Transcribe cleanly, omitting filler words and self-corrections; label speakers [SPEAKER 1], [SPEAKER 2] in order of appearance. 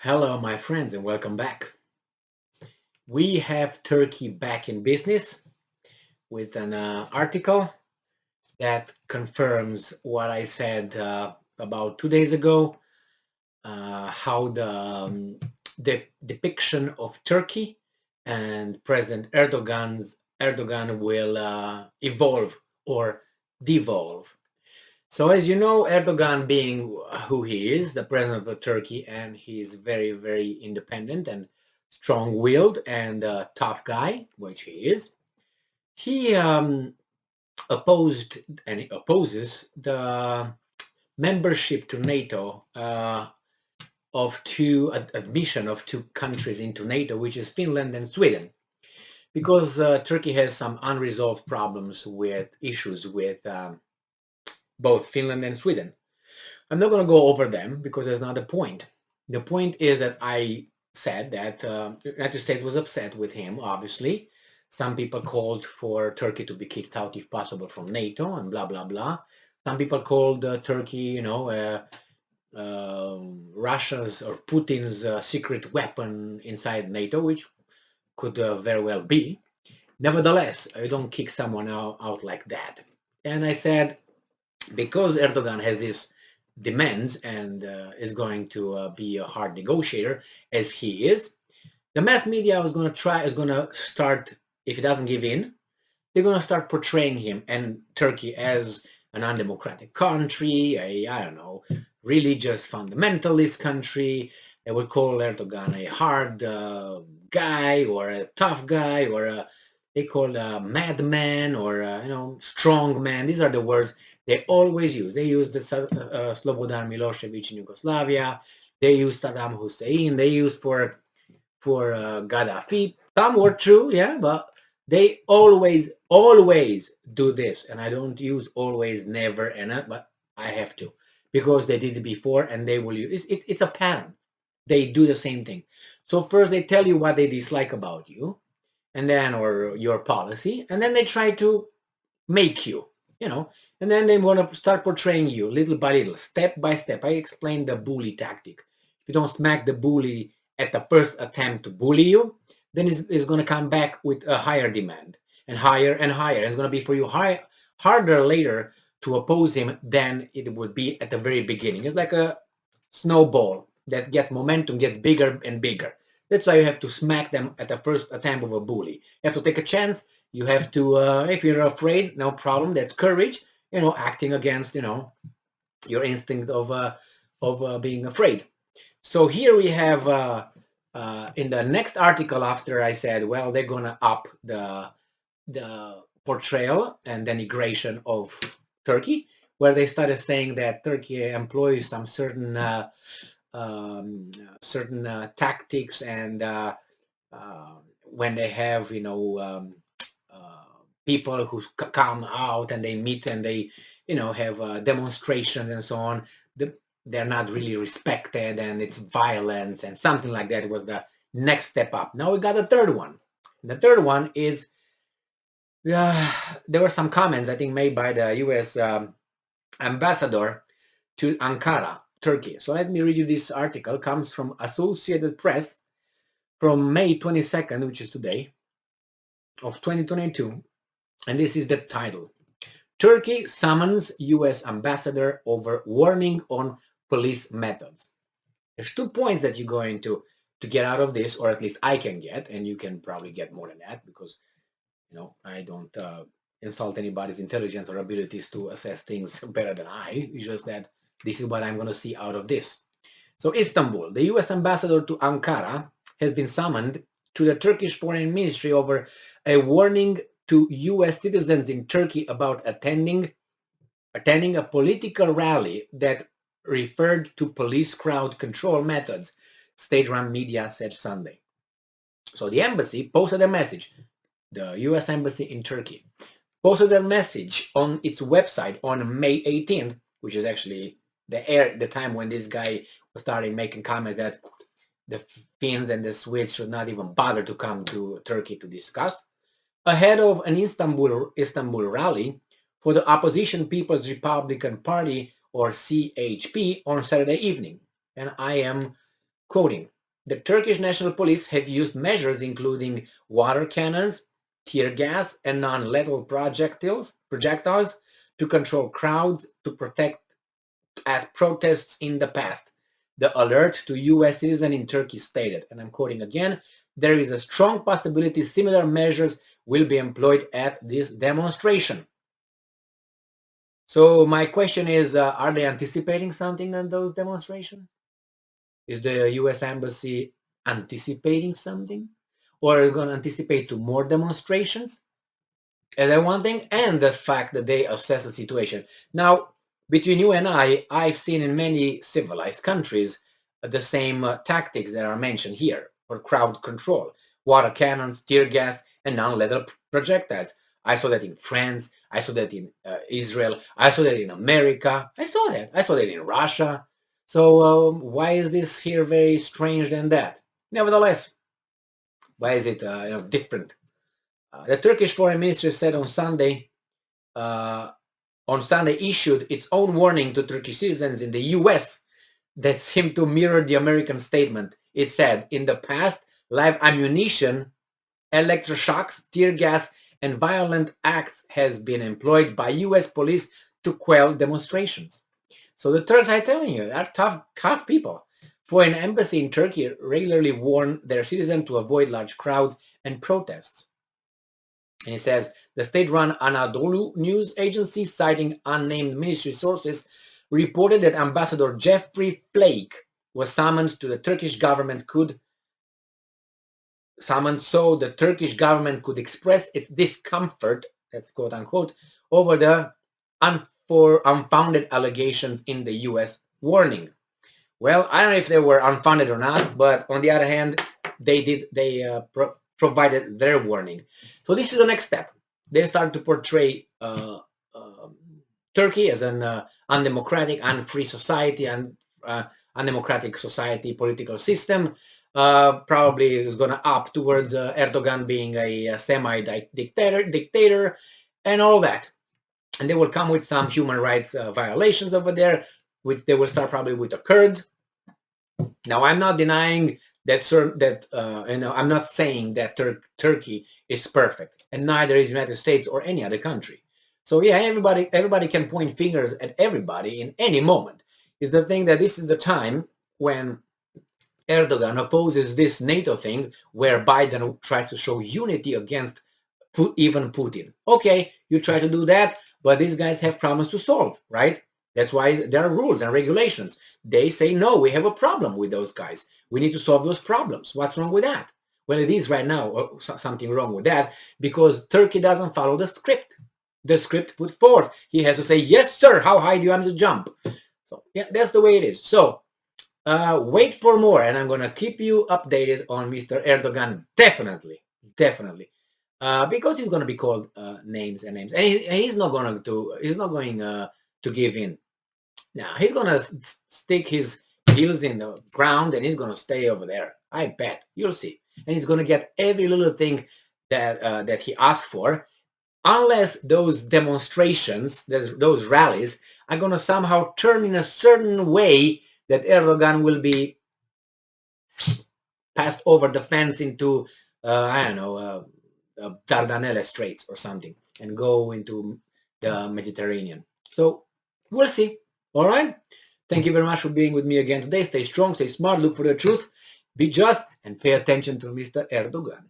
[SPEAKER 1] Hello, my friends, and welcome back. We have Turkey back in business with an article that confirms what I said about 2 days ago. How the depiction of Turkey and President Erdogan will evolve or devolve. So, as you know, Erdogan being who he is, the president of Turkey, and he's very, very independent and strong-willed and a tough guy, which he is. He opposed and he opposes the membership to NATO of two admission of two countries into NATO, which is Finland and Sweden, because Turkey has some unresolved problems with issues with both Finland and Sweden. I'm not going to go over them because there's not a point. The point is that I said that the United States was upset with him, obviously. Some people called for Turkey to be kicked out, if possible, from NATO and blah, blah, blah. Some people called Turkey, Russia's or Putin's secret weapon inside NATO, which could very well be. Nevertheless, I don't kick someone out like that. And I said, because Erdogan has this demands and is going to be a hard negotiator as he is, the mass media is going to start, if he doesn't give in, they're going to start portraying him and Turkey as an undemocratic country, I don't know, religious fundamentalist country. They would call Erdogan a hard guy or a tough guy or they call a madman or strong man. These are the words they always use. They use the Slobodan Milosevic in Yugoslavia. They use Saddam Hussein. They used for Gaddafi. Some were true, yeah, but they always do this. And I don't use always, never, and but I have to because they did it before and they will use it's a pattern. They do the same thing. So first they tell you what they dislike about you, and then or your policy, and then they try to make you, and then they want to start portraying you little by little, step by step. I explained the bully tactic. If you don't smack the bully at the first attempt to bully you, then it's going to come back with a higher demand and higher and higher. And it's going to be for you harder later to oppose him than it would be at the very beginning. It's like a snowball that gets momentum, gets bigger and bigger. That's why you have to smack them at the first attempt of a bully. You have to take a chance. You have to, if you're afraid, no problem. That's courage. Acting against, your instinct of being afraid. So here we have in the next article after I said, well, they're gonna up the portrayal and denigration of Turkey, where they started saying that Turkey employs some certain tactics and when they have people who come out and they meet and they have demonstrations and so on, they're not really respected and it's violence and something like that was the next step up. Now we got a third one. The third one is there were some comments I think made by the US ambassador to Ankara, Turkey. So let me read you this article. It comes from Associated Press from May 22nd, which is today, of 2022. And this is the title. Turkey summons US ambassador over warning on police methods. There's 2 points that you're going to get out of this, or at least I can get, and you can probably get more than that because, I don't insult anybody's intelligence or abilities to assess things better than I. It's just that this is what I'm going to see out of this. So Istanbul, the US ambassador to Ankara has been summoned to the Turkish Foreign Ministry over a warning to US citizens in Turkey about attending a political rally that referred to police crowd control methods, state-run media said Sunday. So the embassy posted a message, the US embassy in Turkey posted a message on its website on May 18th, which is actually the time when this guy was starting making comments that the Finns and the Swedes should not even bother to come to Turkey to discuss, ahead of an Istanbul rally for the opposition People's Republican Party, or CHP, on Saturday evening. And I am quoting, the Turkish National Police have used measures including water cannons, tear gas, and non-lethal projectiles to control crowds to protect at protests in the past. The alert to U.S. citizens in Turkey stated, and I'm quoting again, there is a strong possibility similar measures will be employed at this demonstration. So my question is, are they anticipating something on those demonstrations? Is the U.S. Embassy anticipating something? Or are they going to anticipate to more demonstrations? And that one thing, and the fact that they assess the situation. Now, between you and I've seen in many civilized countries the same tactics that are mentioned here for crowd control. Water cannons, tear gas, and non-lethal projectiles. I saw that in France. I saw that in Israel. I saw that in America. I saw that. I saw that in Russia. So why is this here very strange than that? Nevertheless, why is it different? The Turkish foreign ministry said uh, on Sunday issued its own warning to Turkish citizens in the U.S. that seemed to mirror the American statement. It said, in the past, live ammunition, electroshocks, tear gas, and violent acts has been employed by U.S. police to quell demonstrations. So the Turks, I'm telling you, are tough people. Foreign embassy in Turkey regularly warn their citizens to avoid large crowds and protests. And he says, the state-run Anadolu news agency, citing unnamed ministry sources, reported that Ambassador Jeffrey Flake was summoned so the Turkish government could express its discomfort, that's quote unquote, over the unfounded allegations in the U.S. warning. Well, I don't know if they were unfounded or not, but on the other hand, they provided their warning. So this is the next step. They start to portray Turkey as an undemocratic, unfree society, and undemocratic society political system. Probably is going to opt towards Erdogan being a semi-dictator, and all that. And they will come with some human rights violations over there. They will start probably with the Kurds. Now, I'm not denying I'm not saying that Turkey is perfect, and neither is United States or any other country. So yeah, everybody can point fingers at everybody in any moment. Is the thing that this is the time when Erdogan opposes this NATO thing, where Biden tries to show unity against even Putin. Okay, you try to do that, but these guys have problems to solve, right? That's why there are rules and regulations. They say, no, we have a problem with those guys. We need to solve those problems. What's wrong with that? Well, it is right now something wrong with that, because Turkey doesn't follow the script. The script put forth. He has to say, yes, sir, how high do you want me to jump? So yeah, that's the way it is. So wait for more, and I'm going to keep you updated on Mr. Erdogan, definitely. Because he's going to be called names, and he's not going to give in. Now he's going to stick his heels in the ground, and he's going to stay over there. I bet. You'll see. And he's going to get every little thing that he asked for, unless those demonstrations, those rallies, are going to somehow turn in a certain way that Erdogan will be passed over the fence into, Dardanelles Straits or something, and go into the Mediterranean. So we'll see. All right. Thank you very much for being with me again today. Stay strong, stay smart, look for the truth, be just, and pay attention to Mr. Erdogan.